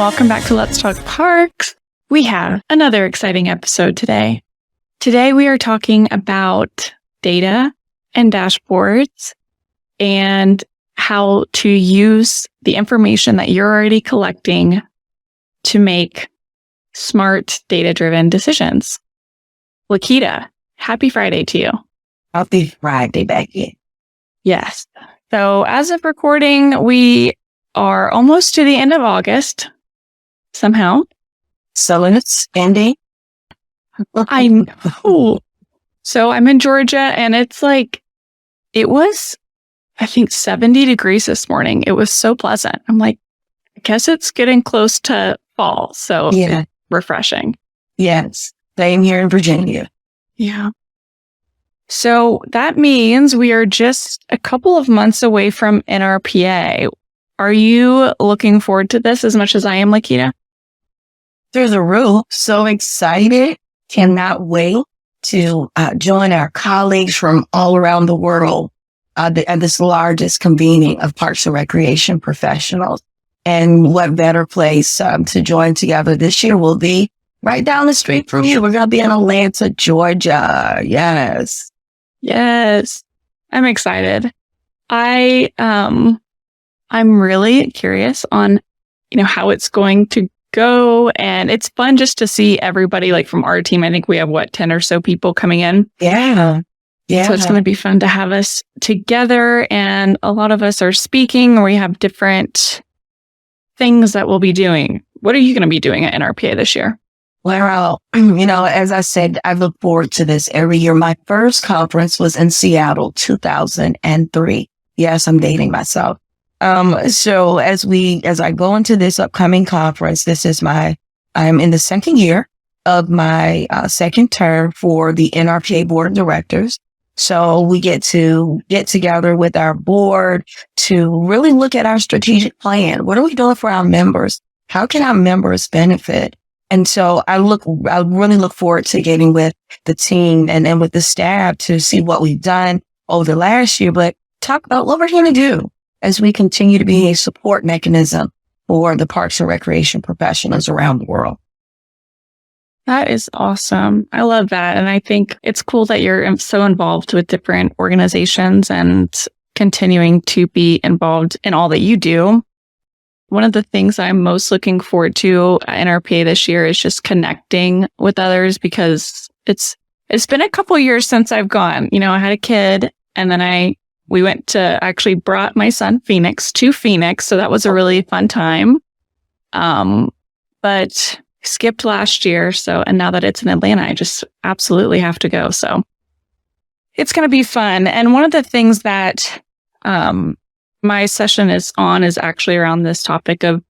welcome back to Let's Talk Parks. We have another exciting episode today. Today we are talking about data and dashboards and how to use the information that you're already collecting to make smart data-driven decisions. Lakita, happy Friday to you. Happy Friday, Becky. Yes. So as of recording, we are almost to the end of August somehow. So it's ending. I know. So I'm in Georgia and it's like, it was, I think 70 degrees this morning. It was so pleasant. I'm like, I guess it's getting close to fall. So Yeah. it's refreshing. Yes. Same here in Virginia. Yeah. So that means we are just a couple of months away from NRPA. Are you looking forward to this as much as I am, Lakita? There's a rule. So excited. Cannot wait to join our colleagues from all around the world at this largest convening of Parks and Recreation professionals. And what better place to join together this year will be right down the street from you. We're going to be in Atlanta, Georgia. Yes. Yes. I'm excited. I'm really curious on, how it's going to go. And it's fun just to see everybody like from our team. I think we have 10 or so people coming in. Yeah. Yeah. So it's going to be fun to have us together. And a lot of us are speaking, or we have different things that we'll be doing. What are you going to be doing at NRPA this year? Well, as I said, I look forward to this every year. My first conference was in Seattle, 2003. Yes, I'm dating myself. So as I go into this upcoming conference, I'm in the second year of my second term for the NRPA Board of Directors. So we get to get together with our board to really look at our strategic plan. What are we doing for our members? How can our members benefit? And so I really look forward to getting with the team and with the staff to see what we've done over the last year, but talk about what we're going to do as we continue to be a support mechanism for the Parks and Recreation professionals around the world. That is awesome. I love that. And I think it's cool that you're so involved with different organizations and continuing to be involved in all that you do. One of the things I'm most looking forward to at NRPA this year is just connecting with others, because it's been a couple years since I've gone. I had a kid, and then we went to actually brought my son Phoenix to Phoenix. So that was a really fun time. But skipped last year. And now that it's in Atlanta, I just absolutely have to go. So it's going to be fun. And one of the things that, my session is actually around this topic of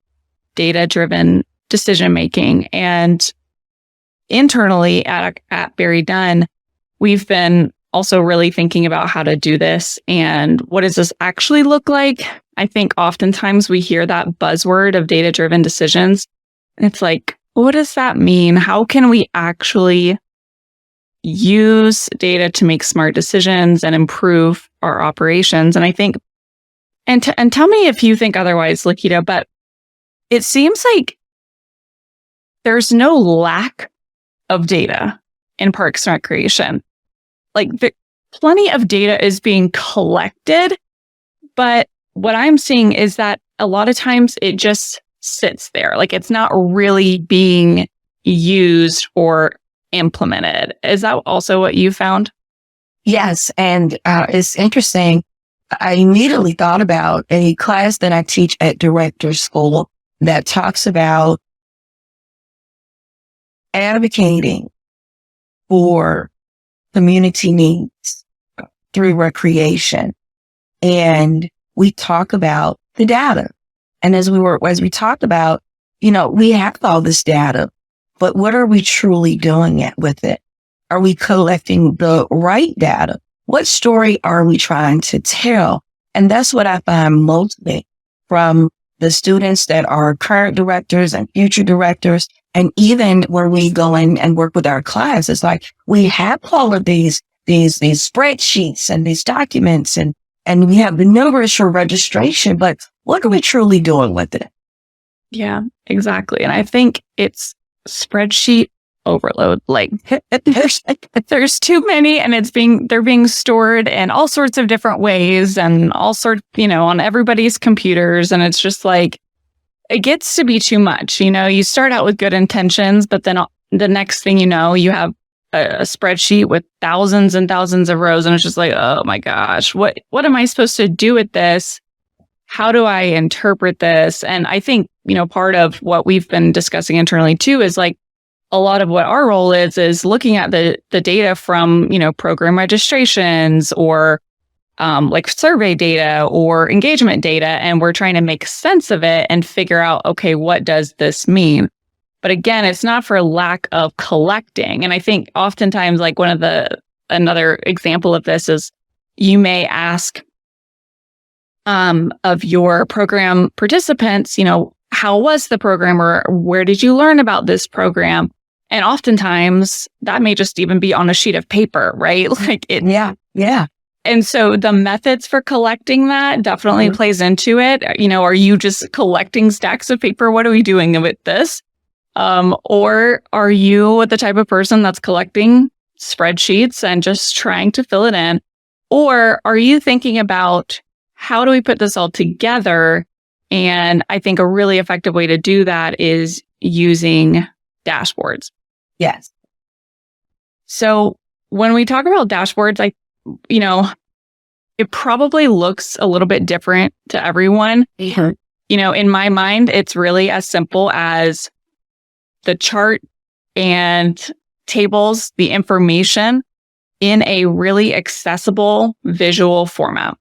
data-driven decision-making. And internally at BerryDunn, we've been also really thinking about how to do this and what does this actually look like. I think oftentimes we hear that buzzword of data-driven decisions. And it's like, what does that mean? How can we actually use data to make smart decisions and improve our operations? And I think And tell me if you think otherwise, Lakita, but it seems like there's no lack of data in Parks and Recreation. Like plenty of data is being collected, but what I'm seeing is that a lot of times it just sits there. Like it's not really being used or implemented. Is that also what you found? Yes. And it's interesting. I immediately thought about a class that I teach at Director School that talks about advocating for community needs through recreation. And we talk about the data. And as we talked about, we have all this data, but what are we truly doing with it? Are we collecting the right data? What story are we trying to tell? And that's what I find mostly from the students that are current directors and future directors. And even when we go in and work with our clients, it's like we have all of these spreadsheets and these documents and we have the numbers for registration, but what are we truly doing with it? Yeah, exactly. And I think it's spreadsheet overload. Like there's too many and they're being stored in all sorts of different ways and all sorts, on everybody's computers. And it's just like, it gets to be too much. You start out with good intentions, but then the next thing you know, you have a spreadsheet with thousands and thousands of rows. And it's just like, oh my gosh, what am I supposed to do with this? How do I interpret this? And I think, part of what we've been discussing internally too is like a lot of what our role is looking at the data from, program registrations or like survey data or engagement data. And we're trying to make sense of it and figure out, okay, what does this mean? But again, it's not for lack of collecting. And I think oftentimes like another example of this is you may ask of your program participants, how was the program or where did you learn about this program? And oftentimes that may just even be on a sheet of paper, right? Like it. Yeah. Yeah. And so the methods for collecting that definitely plays into it. Are you just collecting stacks of paper? What are we doing with this? Or are you the type of person that's collecting spreadsheets and just trying to fill it in? Or are you thinking about how do we put this all together? And I think a really effective way to do that is using dashboards. Yes. So when we talk about dashboards, it probably looks a little bit different to everyone. Mm-hmm. In my mind, it's really as simple as the chart and tables, the information in a really accessible visual format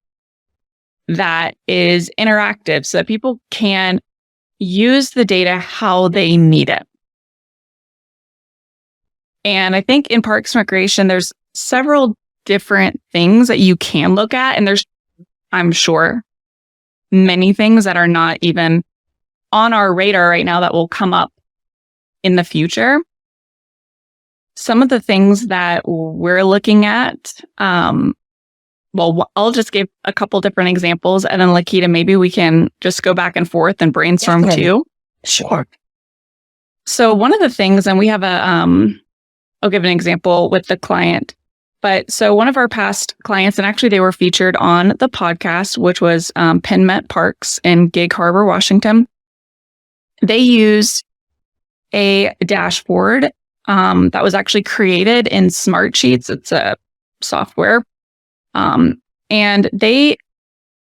that is interactive so that people can use the data how they need it. And I think in Parks and Recreation, there's several different things that you can look at. And there's, I'm sure, many things that are not even on our radar right now that will come up in the future. Some of the things that we're looking at, I'll just give a couple different examples, and then Lakita, maybe we can just go back and forth and brainstorm too. Sure. So one of the things, and we have I'll give an example with the client. But so one of our past clients, and actually they were featured on the podcast, which was Penn Met Parks in Gig Harbor, Washington. They used a dashboard that was actually created in Smartsheets. It's a software. And they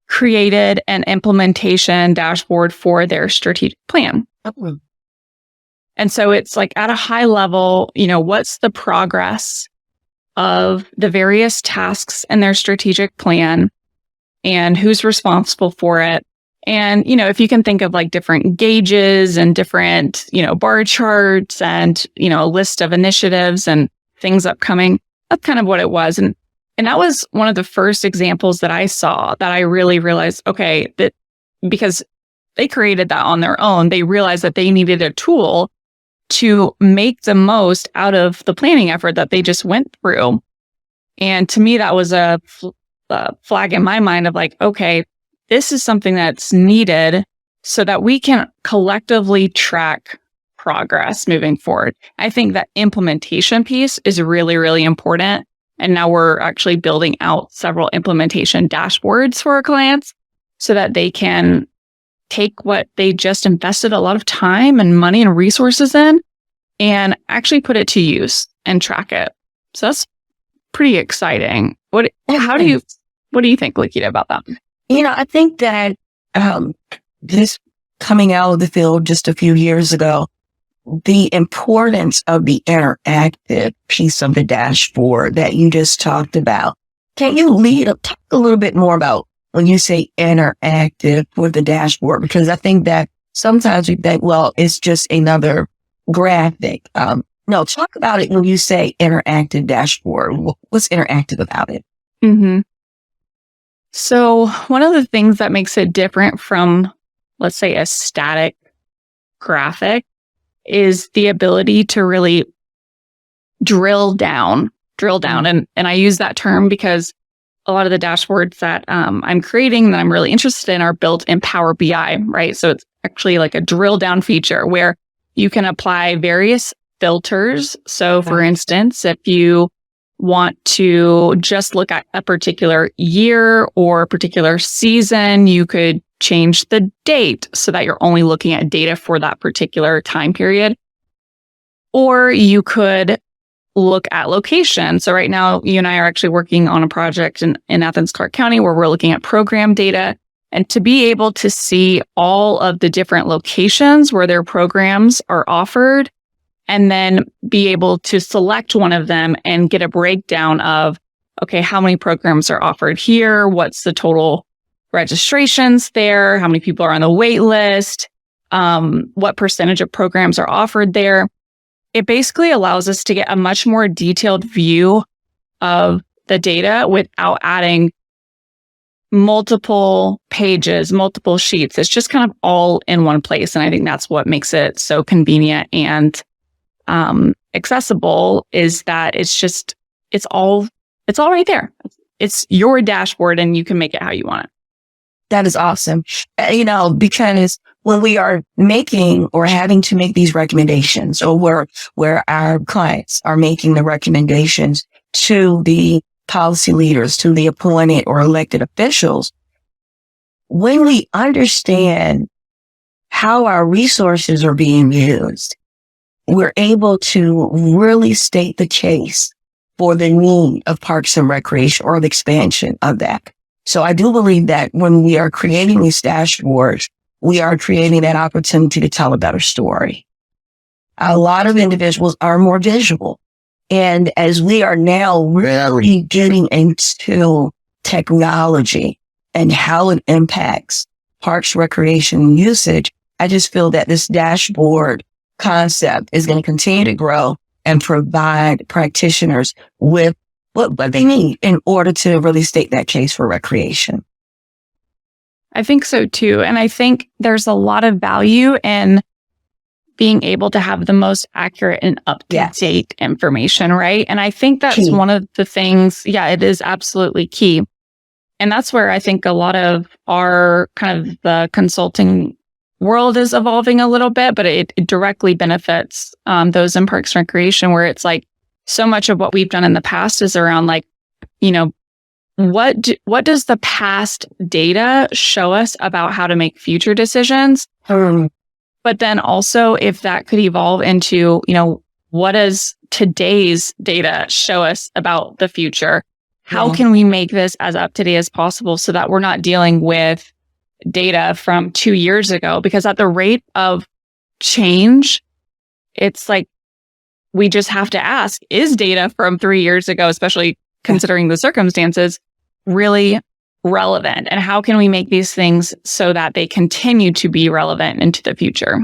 created an implementation dashboard for their strategic plan. Oh. And so it's like at a high level, what's the progress of the various tasks in their strategic plan and who's responsible for it. And, if you can think of like different gauges and different, bar charts and, a list of initiatives and things upcoming, that's kind of what it was. And that was one of the first examples that I saw that I really realized, okay, that because they created that on their own, they realized that they needed a tool to make the most out of the planning effort that they just went through. And to me, that was a flag in my mind of like, okay, this is something that's needed so that we can collectively track progress moving forward. I think that implementation piece is really, really important. And now we're actually building out several implementation dashboards for our clients so that they can take what they just invested a lot of time and money and resources in and actually put it to use and track it. So that's pretty exciting. What do you think, Lakita, about that? I think that this coming out of the field just a few years ago, the importance of the interactive piece of the dashboard that you just talked about. Can you talk a little bit more about when you say interactive with the dashboard? Because I think that sometimes we think, well, it's just another graphic. No, talk about it when you say interactive dashboard. What's interactive about it? Mm-hmm. So one of the things that makes it different from, let's say, a static graphic is the ability to really drill down. And I use that term because a lot of the dashboards that I'm creating that I'm really interested in are built in Power BI, right? So it's actually like a drill down feature where you can apply various filters. So for instance, if you want to just look at a particular year or a particular season, you could change the date so that you're only looking at data for that particular time period. Or you could look at location. So right now, you and I are actually working on a project in Athens, Clarke County, where we're looking at program data. And to be able to see all of the different locations where their programs are offered, and then be able to select one of them and get a breakdown of, okay, how many programs are offered here? What's the total registrations there? How many people are on the wait list? What percentage of programs are offered there? It basically allows us to get a much more detailed view of the data without adding multiple pages, multiple sheets. It's just kind of all in one place. And I think that's what makes it so convenient and accessible, is that it's all right there. It's your dashboard and you can make it how you want it. That is awesome. Because when we are making or having to make these recommendations, or where our clients are making the recommendations to the policy leaders, to the appointed or elected officials, when we understand how our resources are being used, we're able to really state the case for the need of Parks and Recreation or the expansion of that. So I do believe that when we are creating these dashboards, we are creating that opportunity to tell a better story. A lot of individuals are more visual. And as we are now really getting into technology and how it impacts parks, recreation usage, I just feel that this dashboard concept is going to continue to grow and provide practitioners with what they need in order to really state that case for recreation. I think so too. And I think there's a lot of value in being able to have the most accurate and up-to-date information, right? And I think that's key. One of the things, it is absolutely key. And that's where I think a lot of our kind of the consulting world is evolving a little bit, but it directly benefits those in Parks and Recreation, where it's like so much of what we've done in the past is around like, what does the past data show us about how to make future decisions? But then also if that could evolve into, what does today's data show us about the future? How can we make this as up to date as possible so that we're not dealing with data from 2 years ago? Because at the rate of change, it's like, we just have to ask, is data from 3 years ago, especially considering the circumstances, really relevant? And how can we make these things so that they continue to be relevant into the future?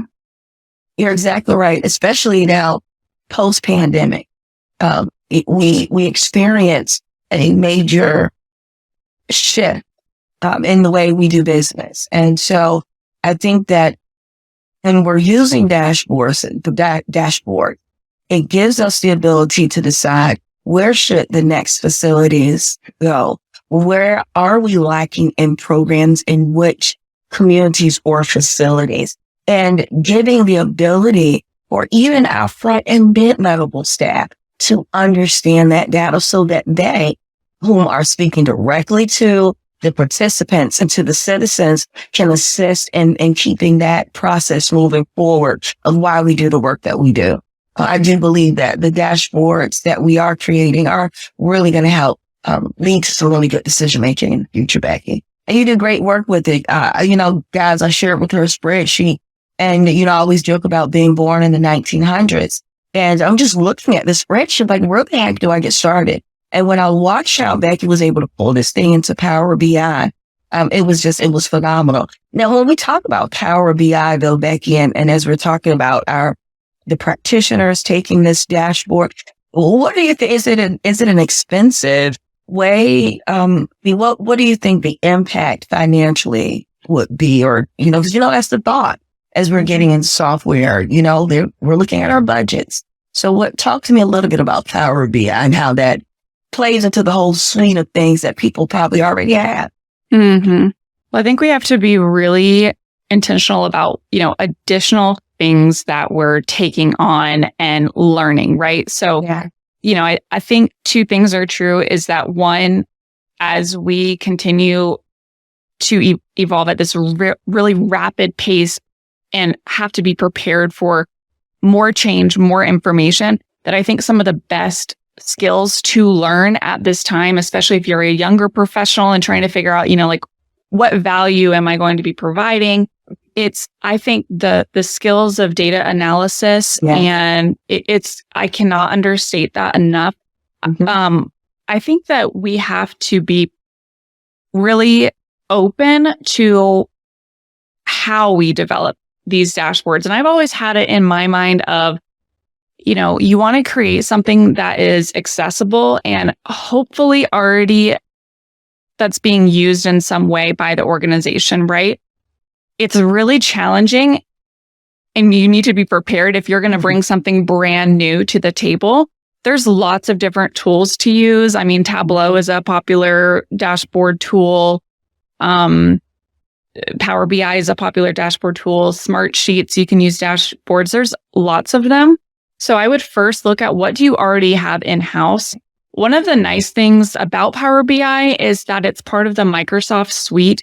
You're exactly right. Especially now, post-pandemic, we experience a major shift in the way we do business. And so I think that when we're using dashboards, the dashboard, it gives us the ability to decide, where should the next facilities go? Where are we lacking in programs in which communities or facilities? And giving the ability for even our front and mid-level staff to understand that data so that they, whom are speaking directly to the participants and to the citizens, can assist in keeping that process moving forward of why we do the work that we do. I do believe that the dashboards that we are creating are really going to help lead to some really good decision making in the future, Becky. And you do great work with it. Guys, I shared with her a spreadsheet, and I always joke about being born in the 1900s. And I'm just looking at the spreadsheet, like, where the heck do I get started? And when I watched how Becky was able to pull this thing into Power BI, it was phenomenal. Now, when we talk about Power BI, though, Becky, and as we're talking about the practitioners taking this dashboard, what do you think? Is it an expensive way? What do you think the impact financially would be? Or, because, that's the thought as we're getting in software, we're looking at our budgets. So talk to me a little bit about Power BI and how that plays into the whole suite of things that people probably already have. Mm-hmm. Well, I think we have to be really intentional about, additional things that we're taking on and learning, right? So, I think two things are true is that one, as we continue to evolve at this really rapid pace and have to be prepared for more change, more information, that I think some of the best skills to learn at this time, especially if you're a younger professional and trying to figure out, what value am I going to be providing? I think the skills of data analysis and I cannot understate that enough. Mm-hmm. I think that we have to be really open to how we develop these dashboards. And I've always had it in my mind of, you want to create something that is accessible and hopefully already that's being used in some way by the organization, right? It's really challenging and you need to be prepared if you're going to bring something brand new to the table. There's lots of different tools to use. I mean, Tableau is a popular dashboard tool. Power BI is a popular dashboard tool. Smart Sheets, you can use dashboards. There's lots of them. So I would first look at what do you already have in-house. One of the nice things about Power BI is that it's part of the Microsoft suite.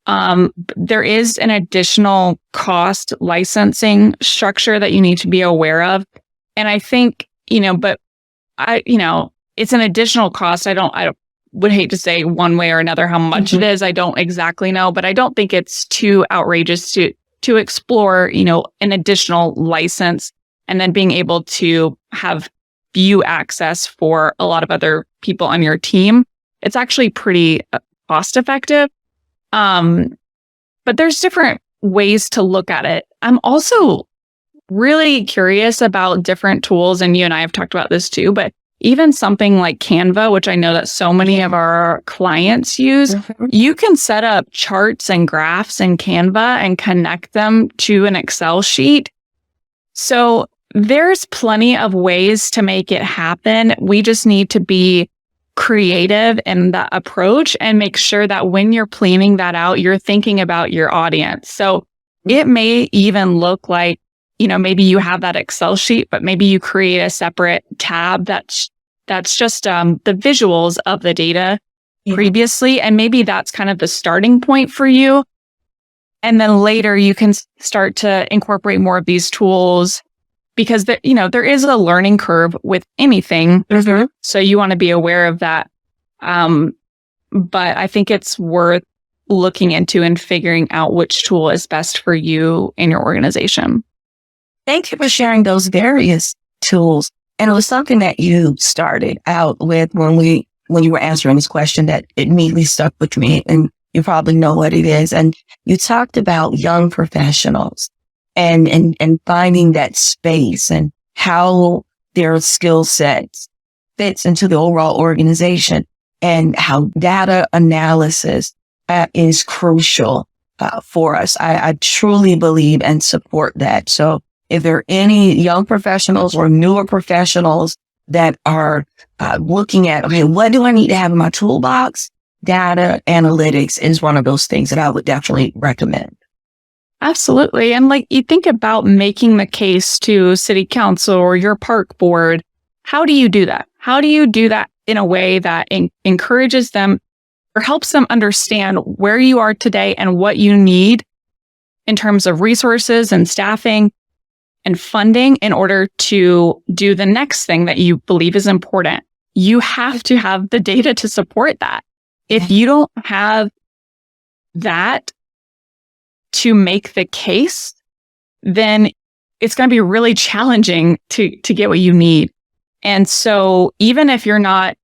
There is an additional cost licensing structure that you need to be aware of. And I think, it's an additional cost. I would hate to say one way or another how much it is. I don't exactly know, but I don't think it's too outrageous to explore, an additional license and then being able to have view access for a lot of other people on your team. It's actually pretty cost effective. But there's different ways to look at it. I'm also really curious about different tools, and you and I have talked about this too, but even something like Canva, which I know that so many of our clients use, you can set up charts and graphs in Canva and connect them to an Excel sheet. So there's plenty of ways to make it happen. We just need to be creative in the approach and make sure that when you're planning that out, you're thinking about your audience. So it may even look like, maybe you have that Excel sheet, but maybe you create a separate tab that's just the visuals of the data previously. And maybe that's kind of the starting point for you. And then later you can start to incorporate more of these tools because there is a learning curve with anything. Mm-hmm. So you want to be aware of that. But I think it's worth looking into and figuring out which tool is best for you in your organization. Thank you for sharing those various tools. And it was something that you started out with when you were answering this question that immediately stuck with me, and you probably know what it is. And you talked about young professionals and finding that space and how their skill sets fits into the overall organization and how data analysis is crucial for us. I truly believe and support that. So if there are any young professionals or newer professionals that are looking at, what do I need to have in my toolbox? Data analytics is one of those things that I would definitely recommend. Absolutely. And you think about making the case to city council or your park board. How do you do that? How do you do that in a way that encourages them or helps them understand where you are today and what you need in terms of resources and staffing and funding in order to do the next thing that you believe is important? You have to have the data to support that. If you don't have that to make the case, then it's going to be really challenging to get what you need. And so even if you're not,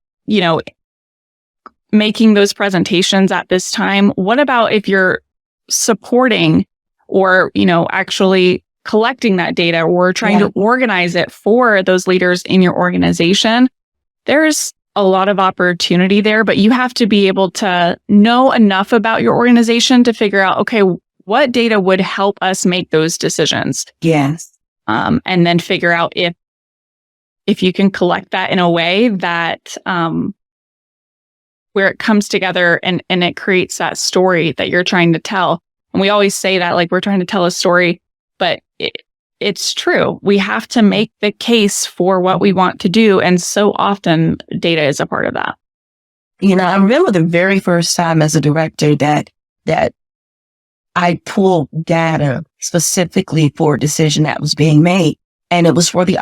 making those presentations at this time, what about if you're supporting or, actually collecting that data or trying to organize it for those leaders in your organization? There's a lot of opportunity there, but you have to be able to know enough about your organization to figure out, okay, what data would help us make those decisions? Yes. And then figure out if you can collect that in a way that where it comes together and it creates that story that you're trying to tell. And we always say that, like, we're trying to tell a story, but it's true. We have to make the case for what we want to do. And so often data is a part of that. I remember the very first time as a director that I pulled data specifically for a decision that was being made. And it was for the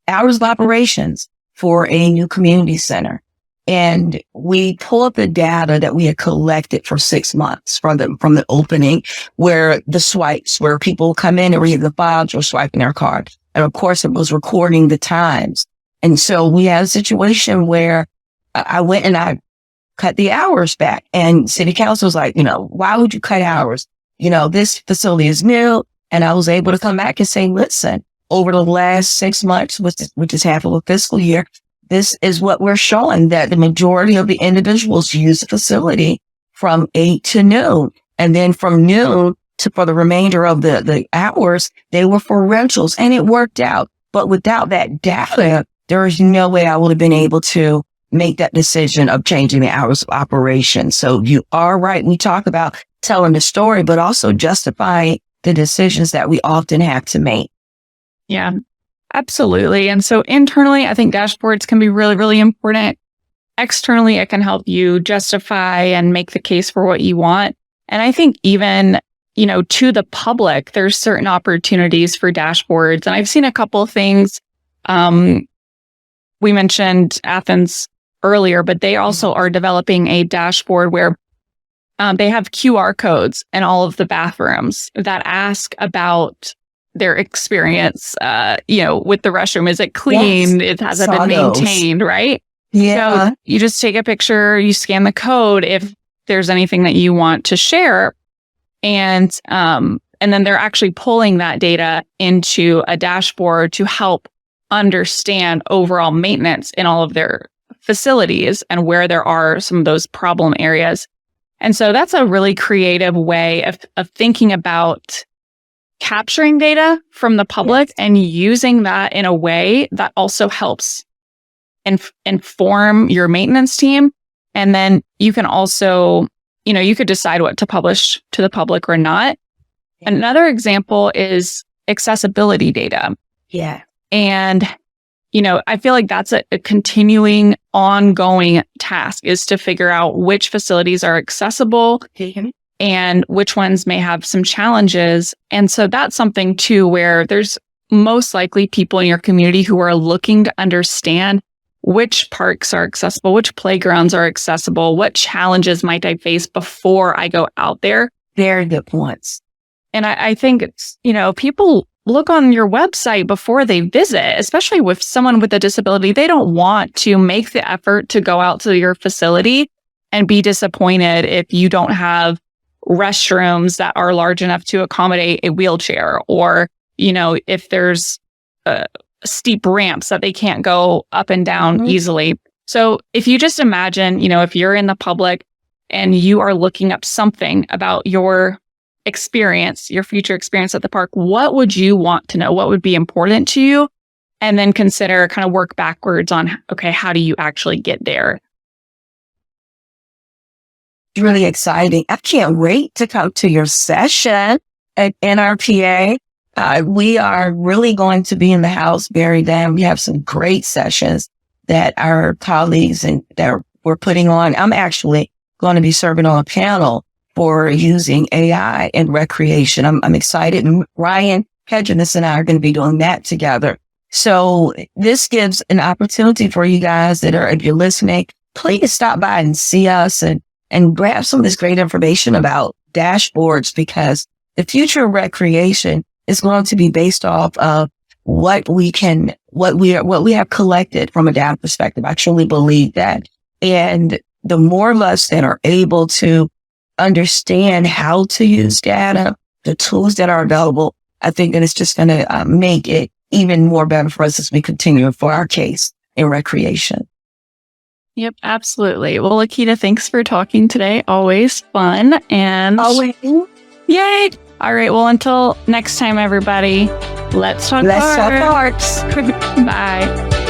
hours of operations for a new community center. And we pulled the data that we had collected for 6 months from the opening, where the swipes, where people come in and read the files or swiping their card. And of course, it was recording the times. And so we had a situation where I went and I cut the hours back, and city council was like, why would you cut hours? This facility is new. And I was able to come back and say, listen, over the last 6 months, which is half of a fiscal year, this is what we're showing, that the majority of the individuals use the facility from 8 to noon. And then from noon for the remainder of the hours, they were for rentals, and it worked out. But without that data, there is no way I would have been able to make that decision of changing the hours of operation. So you are right. We talk about telling the story, but also justifying the decisions that we often have to make. Yeah, absolutely. And so internally, I think dashboards can be really, really important. Externally, it can help you justify and make the case for what you want. And I think even, to the public, there's certain opportunities for dashboards. And I've seen a couple of things. We mentioned Athens earlier, but they also are developing a dashboard where they have QR codes in all of the bathrooms that ask about their experience, with the restroom. Is it clean? Yes. Has it been maintained, right? Yeah. So you just take a picture, you scan the code if there's anything that you want to share. And then they're actually pulling that data into a dashboard to help understand overall maintenance in all of their facilities and where there are some of those problem areas. And so that's a really creative way of thinking about capturing data from the public and using that in a way that also helps inform your maintenance team. And then you can also, you could decide what to publish to the public or not. Another example is accessibility data. Yeah. And, I feel like that's a continuing, ongoing task, is to figure out which facilities are accessible and which ones may have some challenges. And so that's something too, where there's most likely people in your community who are looking to understand which parks are accessible, which playgrounds are accessible, what challenges might I face before I go out there. Very good points. And I think it's, people look on your website before they visit, especially with someone with a disability. They don't want to make the effort to go out to your facility and be disappointed if you don't have restrooms that are large enough to accommodate a wheelchair, or, if there's steep ramps that they can't go up and down easily. So if you just imagine, if you're in the public and you are looking up something about your experience, your future experience at the park, what would you want to know? What would be important to you? And then consider, kind of work backwards on, okay, how do you actually get there? Really exciting. I can't wait to come to your session at NRPA. We are really going to be in the house, BerryDunn. We have some great sessions that our colleagues and that we're putting on. I'm actually going to be serving on a panel for using AI in recreation. I'm excited. And Ryan Hedgenis and I are going to be doing that together. So this gives an opportunity for you guys if you're listening, please stop by and see us and grab some of this great information about dashboards, because the future of recreation is going to be based off of what we have collected from a data perspective. I truly believe that. And the more of us that are able to understand how to use data, the tools that are available, I think that it's just going to make it even more better for us as we continue for our case in recreation. Yep, absolutely. Well, Lakita, thanks for talking today. Always fun. And always. Yay. All right. Well, until next time, everybody, let's talk parks. Bye.